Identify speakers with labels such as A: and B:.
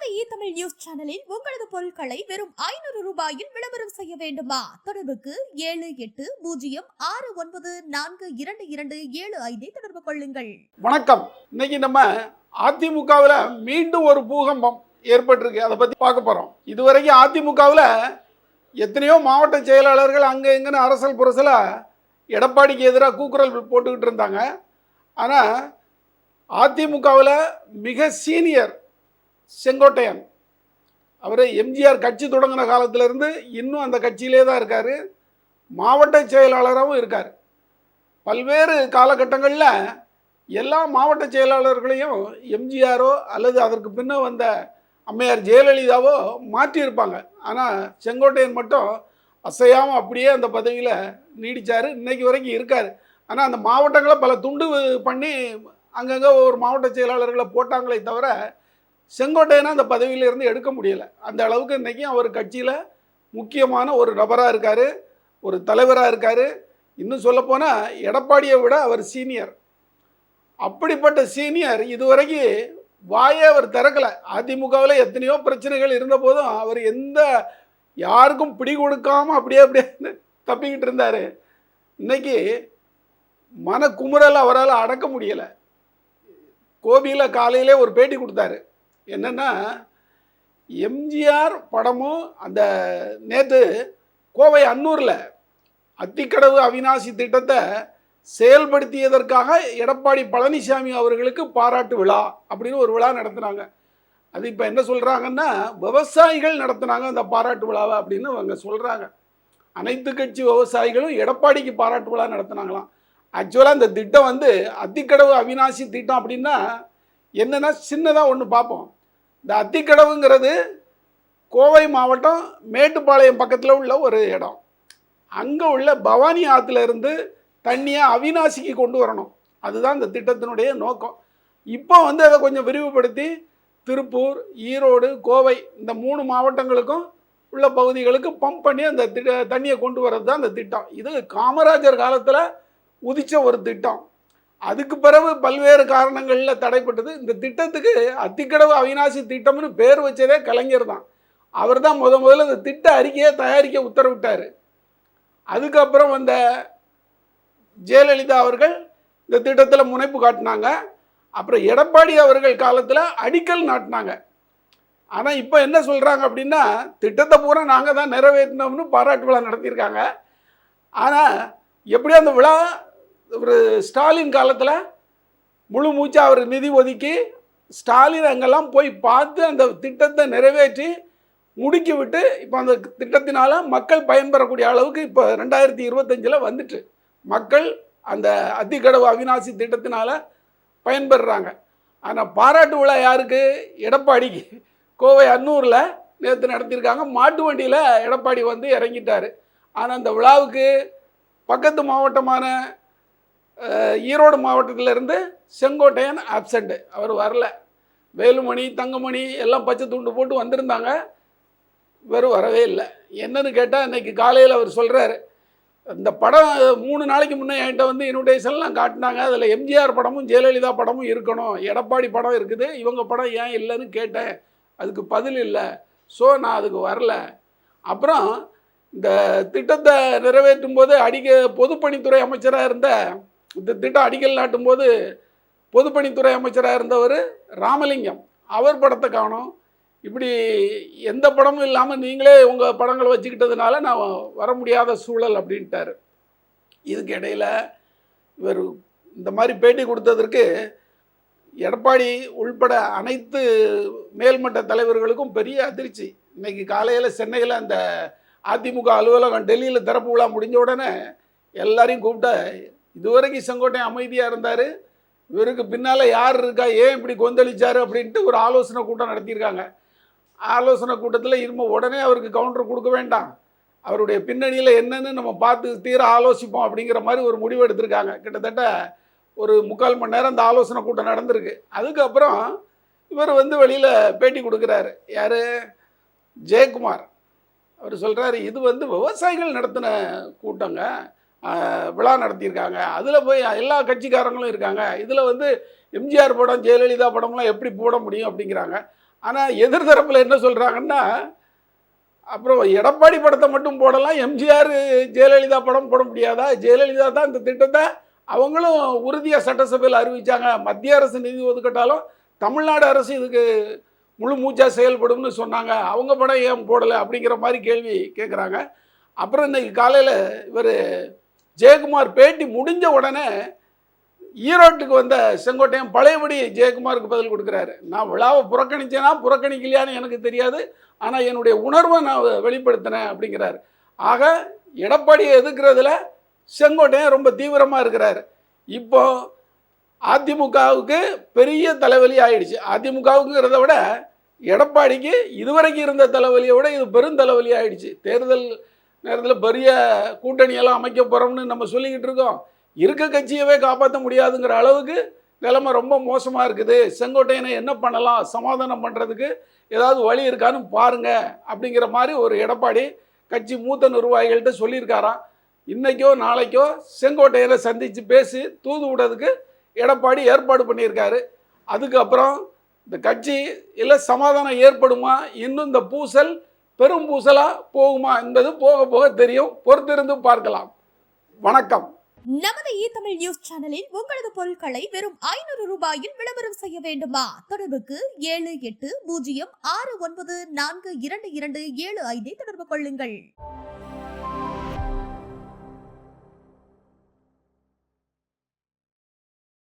A: Tamil news சேனலில் உங்களது பொருட்களை வெறும் 500 ரூபாயில் விளம்பரம் செய்ய வேண்டுமா? தொடர்புக்கு 7806942275 தொடர்பு கொள்ளுங்கள்.
B: வணக்கம். இன்னைக்கு நம்ம அதிமுகவில் மீண்டும் ஒரு பூகம்பம் ஏற்பட்டிருக்கு. அதை பத்தி பார்க்க போறோம். இதுவரைக்கும் அதிமுகவில் எத்தனையோ மாவட்ட செயலாளர்கள் அங்க எங்கன்னு அரசல் புரசல எடப்பாடிக்கு எதிராக கூக்குரல் போட்டுக்கிட்டு இருந்தாங்க. ஆனால் அதிமுகவில் மிக சீனியர் செங்கோட்டையன், அவர் எம்ஜிஆர் கட்சி தொடங்கின காலத்திலேருந்து இன்னும் அந்த கட்சியிலே தான் இருக்கார். மாவட்ட செயலாளராகவும் இருக்கார். பல்வேறு காலகட்டங்களில் எல்லா மாவட்ட செயலாளர்களையும் எம்ஜிஆரோ அல்லது அதற்கு பின்ன வந்த அம்மையார் ஜெயலலிதாவோ மாற்றியிருப்பாங்க. ஆனால் செங்கோட்டையன் மட்டும் அசையாமல் அப்படியே அந்த பதவியில் நீடித்தார். இன்னைக்கு வரைக்கும் இருக்கார். ஆனால் அந்த மாவட்டங்களை பல துண்டு பண்ணி அங்கங்கே ஒரு மாவட்ட செயலாளர்களை போட்டாங்களே தவிர செங்கோட்டையனை அந்த பதவியிலிருந்து எடுக்க முடியலை. அந்த அளவுக்கு இன்றைக்கும் அவர் கட்சியில் முக்கியமான ஒரு நபராக இருக்கார், ஒரு தலைவராக இருக்கார். இன்னும் சொல்லப்போனால் எடப்பாடியை விட அவர் சீனியர். அப்படிப்பட்ட சீனியர் இதுவரைக்கும் வாயே அவர் திறக்கலை. அதிமுகவில் எத்தனையோ பிரச்சனைகள் இருந்த போதும் அவர் எந்த யாருக்கும் பிடி கொடுக்காமல் அப்படியே தப்பிக்கிட்டு இருந்தார். இன்னைக்கு மனக்குமுறல் அவரால் அடக்க முடியலை. கோபியில் காலையிலே ஒரு பேட்டி கொடுத்தாரு. என்னென்னா, எம்ஜிஆர் படமும் அந்த நேற்று கோவை அன்னூரில் அத்திக்கடவு அவிநாசி திட்டத்தை செயல்படுத்தியதற்காக எடப்பாடி பழனிசாமி அவர்களுக்கு பாராட்டு விழா அப்படின்னு ஒரு விழா நடத்துனாங்க. அது இப்போ என்ன சொல்கிறாங்கன்னா, விவசாயிகள் நடத்துனாங்க அந்த பாராட்டு விழாவை அப்படின்னு அவங்க சொல்கிறாங்க. அனைத்து கட்சி விவசாயிகளும் எடப்பாடிக்கு பாராட்டு விழா நடத்துனாங்களாம். ஆக்சுவலாக இந்த திட்டம் அத்திக்கடவு அவிநாசி திட்டம் அப்படின்னா என்னென்னா, சின்னதாக ஒன்று பார்ப்போம். இந்த அத்திக்கடவுங்கிறது கோவை மாவட்டம் மேட்டுப்பாளையம் பக்கத்தில் உள்ள ஒரு இடம். அங்கே உள்ள பவானி ஆற்றுல இருந்து தண்ணியை அவிநாசிக்கு கொண்டு வரணும். அதுதான் இந்த திட்டத்தினுடைய நோக்கம். இப்போ அதை கொஞ்சம் விரிவுபடுத்தி திருப்பூர், ஈரோடு, கோவை இந்த 3 மாவட்டங்களுக்கும் உள்ள பகுதிகளுக்கு பம்ப் பண்ணி அந்த தண்ணியை கொண்டு வர்றது தான் இந்த திட்டம். இது காமராஜர் காலத்தில் உதித்த ஒரு திட்டம். அதுக்கு பிறகு பல்வேறு காரணங்களில் தடைப்பட்டது. இந்த திட்டத்துக்கு அத்திக்கடவு அவிநாசி திட்டம்னு பேர் வச்சதே கலைஞர் தான். அவர் தான் முதல்ல இந்த திட்ட அறிக்கையை தயாரிக்க உத்தரவிட்டார். அதுக்கப்புறம் வந்த ஜெயலலிதா அவர்கள் இந்த திட்டத்தில் முனைப்பு காட்டினாங்க. அப்புறம் எடப்பாடி அவர்கள் காலத்தில் அடிக்கல் நாட்டினாங்க. ஆனால் இப்போ என்ன சொல்கிறாங்க அப்படின்னா, திட்டத்தை பூரா நாங்கள் தான் நிறைவேற்றினோம்னு பாராட்டு விழா நடத்தியிருக்காங்க. ஆனால் எப்படியும் அந்த விழா ஒரு ஸ்டாலின் காலத்தில் முழு மூச்சா அவர் நிதி ஒதுக்கி ஸ்டாலின் அங்கெல்லாம் போய் பார்த்து அந்த திட்டத்தை நிறைவேற்றி முடுக்கி விட்டு இப்போ அந்த திட்டத்தினால மக்கள் பயன்பெறக்கூடிய அளவுக்கு இப்போ 2025 வந்துட்டு மக்கள் அந்த அத்திக்கடவு அவிநாசி திட்டத்தினால பயன்பெறுறாங்க. ஆனால் பாராட்டு விழா யாருக்கு? எடப்பாடிக்கு. கோவை அன்னூரில் நேற்று நடத்தியிருக்காங்க. மாட்டு வண்டியில் எடப்பாடி இறங்கிட்டார். ஆனால் அந்த விழாவுக்கு பக்கத்து மாவட்டமான ஈரோடு மாவட்டத்திலேருந்து செங்கோட்டையன் ஆப்சண்ட், அவர் வரல. வேலுமணி, தங்கமணி எல்லாம் பச்சை துண்டு போட்டு வந்திருந்தாங்க, வெறும் வரவே இல்லை. என்னன்னு கேட்டால் இன்றைக்கி காலையில் அவர் சொல்கிறார், இந்த படம் 3 நாளைக்கு முன்னே என்கிட்ட இன்விடேஷன்லாம் காட்டினாங்க, அதில் எம்ஜிஆர் படமும் ஜெயலலிதா படமும் இருக்கணும், எடப்பாடி படம் இருக்குது, இவங்க படம் ஏன் இல்லைன்னு கேட்டேன், அதுக்கு பதில் இல்லை, ஸோ நான் அதுக்கு வரல. அப்புறம் இந்த திட்டத்தை நிறைவேற்றும் போது பொதுப்பணித்துறை அமைச்சராக இருந்த இந்த திட்டம் அடிக்கல் நாட்டும் போது பொதுப்பணித்துறை அமைச்சராக இருந்தவர் ராமலிங்கம், அவர் படத்தை காணோம். இப்படி எந்த படமும் இல்லாமல் நீங்களே உங்கள் படங்களை வச்சுக்கிட்டதுனால நான் வர முடியாத சூழல் அப்படின்ட்டார். இதுக்கு இடையில் இவர் இந்த மாதிரி பேட்டி கொடுத்ததற்கு எடப்பாடி உள்பட அனைத்து மேல்மட்ட தலைவர்களுக்கும் பெரிய அதிர்ச்சி. இன்றைக்கி காலையில் சென்னையில் அந்த அதிமுக அலுவலகம் டெல்லியில் திறப்பு விழா முடிஞ்ச உடனே எல்லாரையும் கூப்பிட்ட, இதுவரைக்கும் செங்கோட்டையன் அமைதியாக இருந்தார், இவருக்கு பின்னால் யார் இருக்கா, ஏன் இப்படி கொந்தளிச்சார் அப்படின்ட்டு ஒரு ஆலோசனை கூட்டம் நடத்தியிருக்காங்க. ஆலோசனை கூட்டத்தில் இரும உடனே அவருக்கு கவுண்டர் கொடுக்க வேண்டாம், அவருடைய பின்னணியில் என்னன்னு நம்ம பார்த்து தீர ஆலோசிப்போம் அப்படிங்கிற மாதிரி ஒரு முடிவு எடுத்திருக்காங்க. கிட்டத்தட்ட ஒரு 3/4 மணி நேரம் அந்த ஆலோசனை கூட்டம் நடந்திருக்கு. அதுக்கப்புறம் இவர் வெளியில் பேட்டி கொடுக்குறாரு. யார்? ஜெயக்குமார். அவர் சொல்கிறாரு, இது விவசாயிகள் நடத்தின கூட்டங்க, விழா நடத்தியிருக்காங்க, அதில் போய் எல்லா கட்சிக்காரங்களும் இருக்காங்க, இதில் எம்ஜிஆர் படம் ஜெயலலிதா படம்லாம் எப்படி போட முடியும் அப்படிங்கிறாங்க. ஆனால் எதிர்தரப்பில் என்ன சொல்கிறாங்கன்னா, அப்புறம் எடப்பாடி படத்தை மட்டும் போடலாம், எம்ஜிஆர் ஜெயலலிதா படம் போட முடியாதா? ஜெயலலிதா தான் இந்த திட்டத்தை அவங்களும் உறுதியாக சட்டசபையில் அறிவித்தாங்க. மத்திய அரசு நிதி ஒதுக்கட்டாலும் தமிழ்நாடு அரசு இதுக்கு முழு மூச்சாக செயல்படும்னு சொன்னாங்க. அவங்க படம் ஏன் போடலை அப்படிங்கிற மாதிரி கேள்வி கேட்குறாங்க. அப்புறம் இன்னைக்கு காலையில் இவர் ஜெயக்குமார் பேட்டி முடிஞ்ச உடனே ஈரோட்டுக்கு வந்த செங்கோட்டையன் பழையபடி ஜெயக்குமாருக்கு பதில் கொடுக்குறாரு. நான் விழாவை புறக்கணிச்சேனா புறக்கணிக்கலையான்னு எனக்கு தெரியாது, ஆனால் என்னுடைய உணர்வை நான் வெளிப்படுத்தினேன் அப்படிங்கிறாரு. ஆக எடப்பாடியை எதிர்க்கிறதுல செங்கோட்டையன் ரொம்ப தீவிரமாக இருக்கிறாரு. இப்போ அதிமுகவுக்கு பெரிய தலைவலி ஆயிடுச்சு. அதிமுகவுங்கிறத விட எடப்பாடிக்கு இதுவரைக்கும் இருந்த தலைவலியை விட இது பெரும் தலைவலி ஆயிடுச்சு. தேர்தல் நேரத்தில் பெரிய கூட்டணியெல்லாம் அமைக்க போகிறோம்னு நம்ம சொல்லிக்கிட்டு இருக்கோம். இருக்க கட்சியவே காப்பாற்ற முடியாதுங்கிற அளவுக்கு நிலைமை ரொம்ப மோசமாக இருக்குது. செங்கோட்டையனை என்ன பண்ணலாம், சமாதானம் பண்ணுறதுக்கு ஏதாவது வழி இருக்கான்னு பாருங்க அப்படிங்கிற மாதிரி ஒரு எடப்பாடி கட்சி மூத்த நிர்வாகிகள்கிட்ட சொல்லியிருக்காராம். இன்றைக்கோ நாளைக்கோ செங்கோட்டையனை சந்தித்து பேசி தூது விடுறதுக்கு எடப்பாடி ஏற்பாடு பண்ணியிருக்காரு. அதுக்கப்புறம் இந்த கட்சி இல்லை சமாதானம் ஏற்படுமா, இன்னும் இந்த பூசல் பெரும் பூசலாக போகுமா என்பது போக போக தெரியும். பொறுத்திருந்து பார்க்கலாம். வணக்கம்.
A: நமது தமிழ் நியூஸ் சேனலில் உங்களது பொருட்களை வெறும் 500 ரூபாயில் விளம்பரம் செய்ய வேண்டுமா? தொடர்புக்கு 7806942275 தொடர்பு கொள்ளுங்கள்.